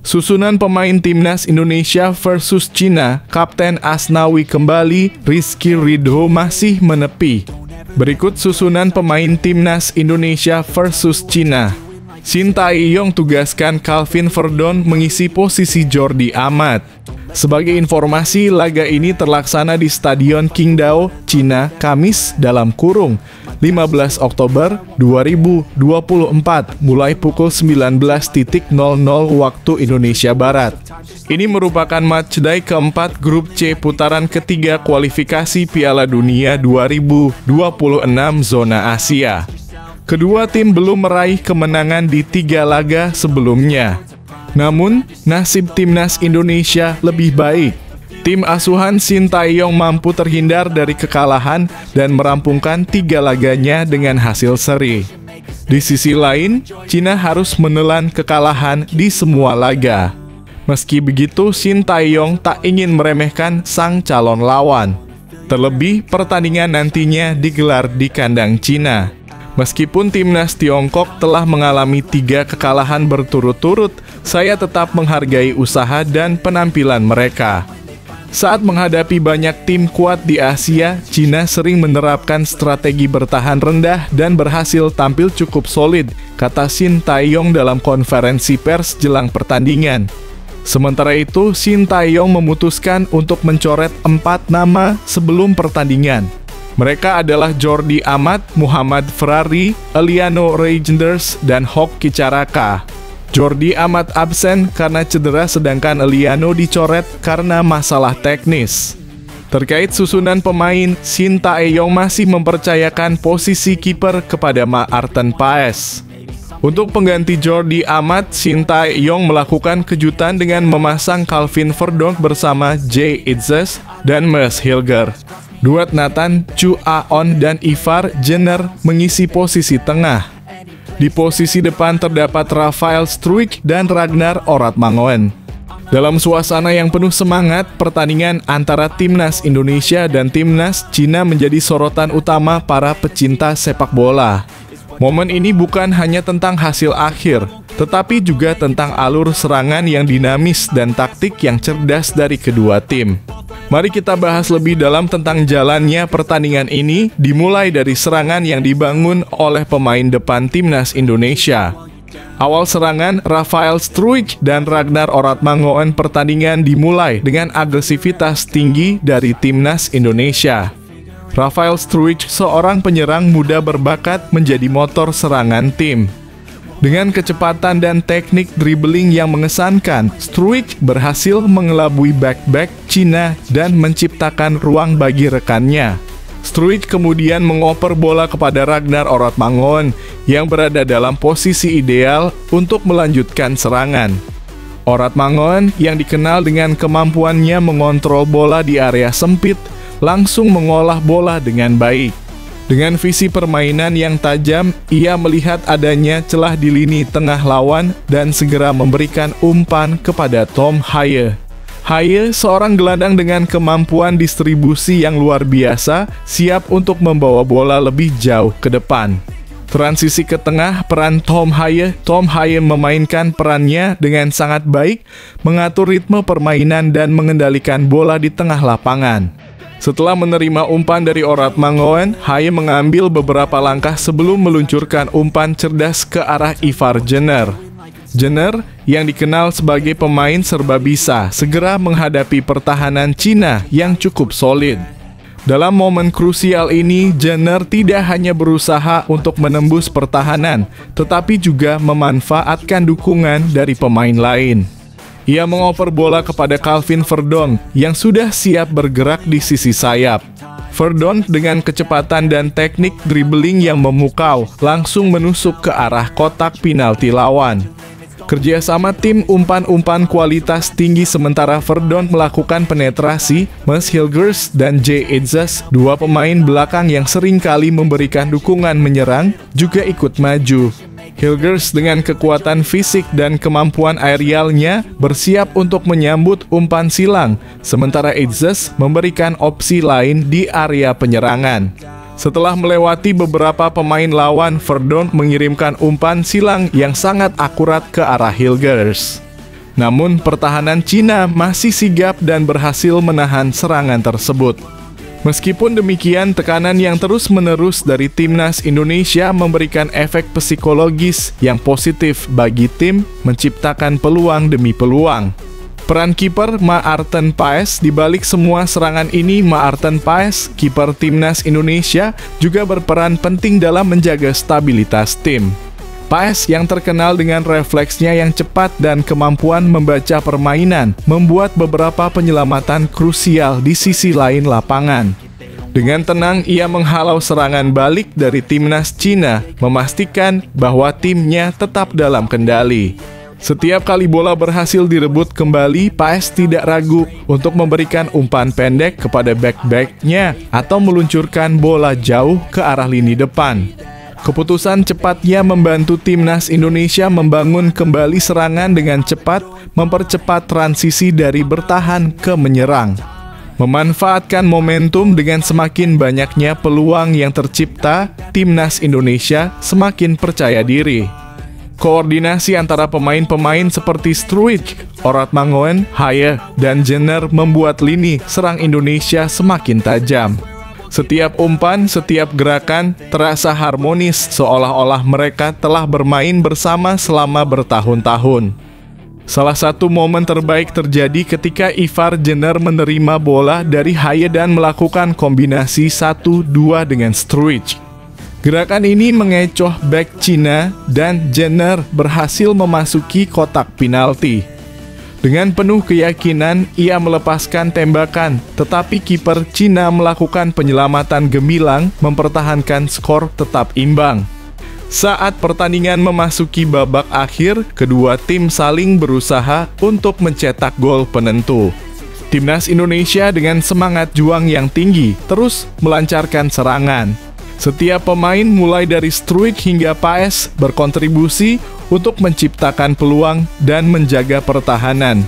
Susunan pemain timnas Indonesia versus Cina, Kapten Asnawi kembali, Rizky Ridho masih menepi. Berikut susunan pemain timnas Indonesia versus Cina. Shin Tae-yong tugaskan Calvin Verdon mengisi posisi Jordi Amat. Sebagai informasi, laga ini terlaksana di Stadion Qingdao, Cina, Kamis (15 Oktober 2024) mulai pukul 19.00 waktu Indonesia Barat. Ini merupakan matchday keempat grup C putaran ketiga kualifikasi Piala Dunia 2026 zona Asia. Kedua tim belum meraih kemenangan di 3 laga sebelumnya. Namun, nasib timnas Indonesia lebih baik. Tim asuhan Shin Tae-yong mampu terhindar dari kekalahan dan merampungkan 3 laganya dengan hasil seri. Di sisi lain, Cina harus menelan kekalahan di semua laga. Meski begitu, Shin Tae-yong tak ingin meremehkan sang calon lawan. Terlebih, pertandingan nantinya digelar di kandang Cina. Meskipun timnas Tiongkok telah mengalami 3 kekalahan berturut-turut, saya tetap menghargai usaha dan penampilan mereka. Saat menghadapi banyak tim kuat di Asia, Cina sering menerapkan strategi bertahan rendah dan berhasil tampil cukup solid, kata Shin Tae-yong dalam konferensi pers jelang pertandingan. Sementara itu, Shin Tae-yong memutuskan untuk mencoret 4 nama sebelum pertandingan. Mereka adalah Jordi Amat, Muhammad Ferrari, Eliano Reijnders, dan Hoki Caraka. Jordi Amat absen karena cedera, sedangkan Eliano dicoret karena masalah teknis. Terkait susunan pemain, Shin Tae-yong masih mempercayakan posisi kiper kepada Maarten Paes. Untuk pengganti Jordi Amat, Shin Tae-yong melakukan kejutan dengan memasang Calvin Verdon bersama Jay Itzes dan Meus Hilger. Duet Nathan Chu Aon dan Ivar Jenner mengisi posisi tengah. Di posisi depan terdapat Rafael Struijk dan Ragnar Oratmangoen. Dalam suasana yang penuh semangat, pertandingan antara timnas Indonesia dan timnas Cina menjadi sorotan utama para pecinta sepak bola. Momen ini bukan hanya tentang hasil akhir, tetapi juga tentang alur serangan yang dinamis dan taktik yang cerdas dari kedua tim. Mari kita bahas lebih dalam tentang jalannya pertandingan ini, dimulai dari serangan yang dibangun oleh pemain depan timnas Indonesia. Awal serangan, Rafael Struijk dan Ragnar Oratmangoen pertandingan dimulai dengan agresivitas tinggi dari timnas Indonesia. Rafael Struijk, seorang penyerang muda berbakat, menjadi motor serangan tim. Dengan kecepatan dan teknik dribbling yang mengesankan, Struijk berhasil mengelabui back-back Cina dan menciptakan ruang bagi rekannya. Struijk kemudian mengoper bola kepada Ragnar Oratmangoen yang berada dalam posisi ideal untuk melanjutkan serangan. Oratmangoen yang dikenal dengan kemampuannya mengontrol bola di area sempit, langsung mengolah bola dengan baik. Dengan visi permainan yang tajam, ia melihat adanya celah di lini tengah lawan dan segera memberikan umpan kepada Tom Haye. Haye, seorang gelandang dengan kemampuan distribusi yang luar biasa, siap untuk membawa bola lebih jauh ke depan. Transisi ke tengah, peran Tom Haye memainkan perannya dengan sangat baik, mengatur ritme permainan dan mengendalikan bola di tengah lapangan. Setelah menerima umpan dari Oratmangoen, Haye mengambil beberapa langkah sebelum meluncurkan umpan cerdas ke arah Ivar Jenner. Jenner, yang dikenal sebagai pemain serba bisa, segera menghadapi pertahanan Cina yang cukup solid. Dalam momen krusial ini, Jenner tidak hanya berusaha untuk menembus pertahanan, tetapi juga memanfaatkan dukungan dari pemain lain. Ia mengoper bola kepada Calvin Verdon yang sudah siap bergerak di sisi sayap. Verdon dengan kecepatan dan teknik dribbling yang memukau langsung menusuk ke arah kotak penalti lawan. Kerjasama tim umpan-umpan kualitas tinggi sementara Verdon melakukan penetrasi, Meus Hilgers dan Jay Itzes, dua pemain belakang yang sering kali memberikan dukungan menyerang, juga ikut maju. Hilgers dengan kekuatan fisik dan kemampuan aerialnya bersiap untuk menyambut umpan silang, sementara Itzes memberikan opsi lain di area penyerangan. Setelah melewati beberapa pemain lawan, Verdon mengirimkan umpan silang yang sangat akurat ke arah Hilgers. Namun pertahanan Cina masih sigap dan berhasil menahan serangan tersebut. Meskipun demikian, tekanan yang terus-menerus dari timnas Indonesia memberikan efek psikologis yang positif bagi tim, menciptakan peluang demi peluang. Peran kiper Maarten Paes di balik semua serangan ini, Maarten Paes, kiper timnas Indonesia, juga berperan penting dalam menjaga stabilitas tim. Paes yang terkenal dengan refleksnya yang cepat dan kemampuan membaca permainan membuat beberapa penyelamatan krusial di sisi lain lapangan. Dengan tenang, ia menghalau serangan balik dari timnas Cina, memastikan bahwa timnya tetap dalam kendali. Setiap kali bola berhasil direbut kembali, Paes tidak ragu untuk memberikan umpan pendek kepada back-backnya atau meluncurkan bola jauh ke arah lini depan. Keputusan cepatnya membantu timnas Indonesia membangun kembali serangan dengan cepat, mempercepat transisi dari bertahan ke menyerang. Memanfaatkan momentum dengan semakin banyaknya peluang yang tercipta, timnas Indonesia semakin percaya diri. Koordinasi antara pemain-pemain seperti Struijk, Oratmangoen, Haye, dan Jenner membuat lini serang Indonesia semakin tajam. Setiap umpan, setiap gerakan terasa harmonis, seolah-olah mereka telah bermain bersama selama bertahun-tahun. Salah satu momen terbaik terjadi ketika Ivar Jenner menerima bola dari Haye dan melakukan kombinasi 1-2 dengan Struijk. Gerakan ini mengecoh bek Cina dan Jenner berhasil memasuki kotak penalti. Dengan penuh keyakinan, ia melepaskan tembakan, tetapi kiper Cina melakukan penyelamatan gemilang, mempertahankan skor tetap imbang. Saat pertandingan memasuki babak akhir, kedua tim saling berusaha untuk mencetak gol penentu. Timnas Indonesia dengan semangat juang yang tinggi terus melancarkan serangan. Setiap pemain mulai dari Struijk hingga Paes berkontribusi untuk menciptakan peluang dan menjaga pertahanan.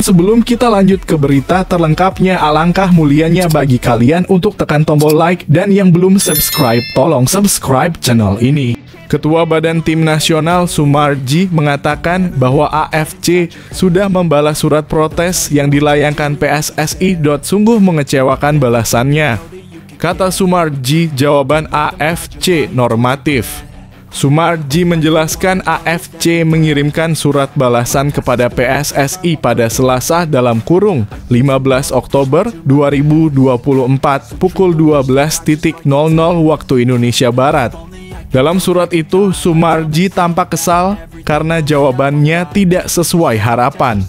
Sebelum kita lanjut ke berita terlengkapnya, alangkah mulianya bagi kalian untuk tekan tombol like dan yang belum subscribe, tolong subscribe channel ini. Ketua Badan Tim Nasional Sumarji mengatakan bahwa AFC sudah membalas surat protes yang dilayangkan PSSI. Sungguh mengecewakan balasannya. Kata Sumarji, jawaban AFC normatif. Sumarji menjelaskan AFC mengirimkan surat balasan kepada PSSI pada Selasa (15 Oktober 2024) pukul 12.00 waktu Indonesia Barat. Dalam surat itu, Sumarji tampak kesal karena jawabannya tidak sesuai harapan.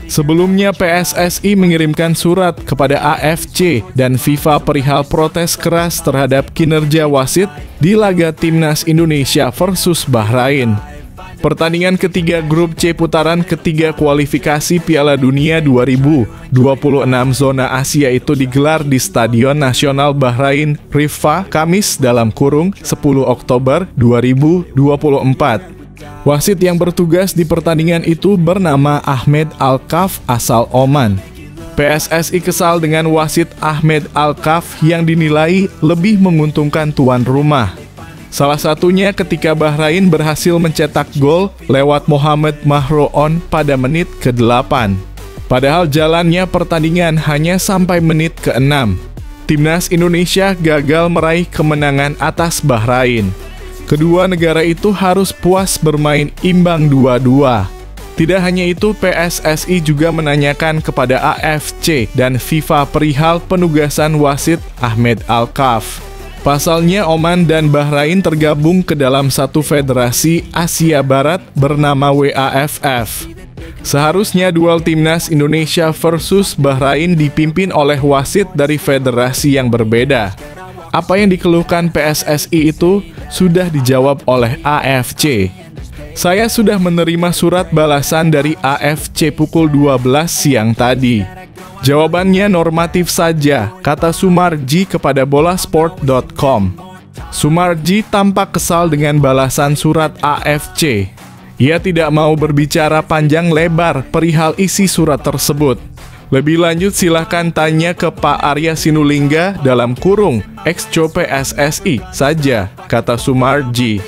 Sebelumnya, PSSI mengirimkan surat kepada AFC dan FIFA perihal protes keras terhadap kinerja wasit di laga Timnas Indonesia versus Bahrain. Pertandingan ketiga grup C putaran ketiga kualifikasi Piala Dunia 2026 zona Asia itu digelar di Stadion Nasional Bahrain, Rifah, Kamis (10 Oktober 2024). Wasit yang bertugas di pertandingan itu bernama Ahmed Al-Kaf asal Oman. PSSI kesal dengan wasit Ahmed Al-Kaf yang dinilai lebih menguntungkan tuan rumah. Salah satunya ketika Bahrain berhasil mencetak gol lewat Mohamed Mahroon pada menit ke-8. Padahal jalannya pertandingan hanya sampai menit ke-6. Timnas Indonesia gagal meraih kemenangan atas Bahrain. Kedua negara itu harus puas bermain imbang 2-2. Tidak hanya itu, PSSI juga menanyakan kepada AFC dan FIFA perihal penugasan wasit Ahmed Al-Kaf. Pasalnya, Oman dan Bahrain tergabung ke dalam satu federasi Asia Barat bernama WAFF. Seharusnya duel Timnas Indonesia versus Bahrain dipimpin oleh wasit dari federasi yang berbeda. Apa yang dikeluhkan PSSI itu sudah dijawab oleh AFC. Saya sudah menerima surat balasan dari AFC pukul 12 siang tadi. Jawabannya normatif saja, kata Sumarji kepada bolasport.com. Sumarji tampak kesal dengan balasan surat AFC. Ia tidak mau berbicara panjang lebar perihal isi surat tersebut. Lebih lanjut silahkan tanya ke Pak Arya Sinulinga dalam kurung ex-co PSSI saja, kata Sumarji.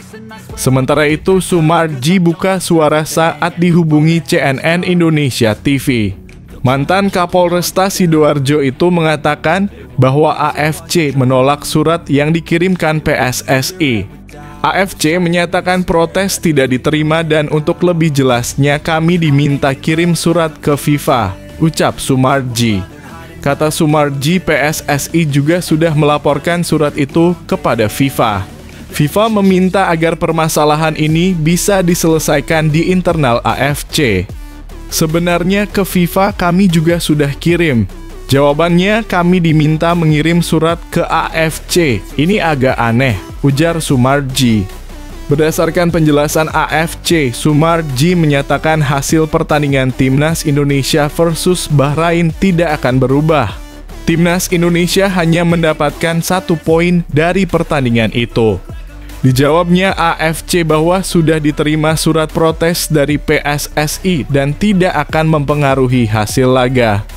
Sementara itu Sumarji buka suara saat dihubungi CNN Indonesia TV. Mantan Kapolresta Sidoarjo itu mengatakan bahwa AFC menolak surat yang dikirimkan PSSI. AFC menyatakan protes tidak diterima dan untuk lebih jelasnya kami diminta kirim surat ke FIFA, ucap Sumarji. Kata Sumarji, PSSI juga sudah melaporkan surat itu kepada FIFA. FIFA meminta agar permasalahan ini bisa diselesaikan di internal AFC. Sebenarnya ke FIFA kami juga sudah kirim. Jawabannya kami diminta mengirim surat ke AFC. Ini agak aneh, ujar Sumarji. Berdasarkan penjelasan AFC, Sumarji menyatakan hasil pertandingan Timnas Indonesia versus Bahrain tidak akan berubah. Timnas Indonesia hanya mendapatkan 1 poin dari pertandingan itu. Dijawabnya AFC bahwa sudah diterima surat protes dari PSSI dan tidak akan mempengaruhi hasil laga.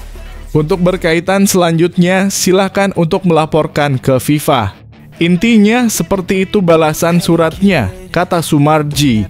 Untuk berkaitan selanjutnya, silakan untuk melaporkan ke FIFA. Intinya seperti itu balasan suratnya, kata Sumarji.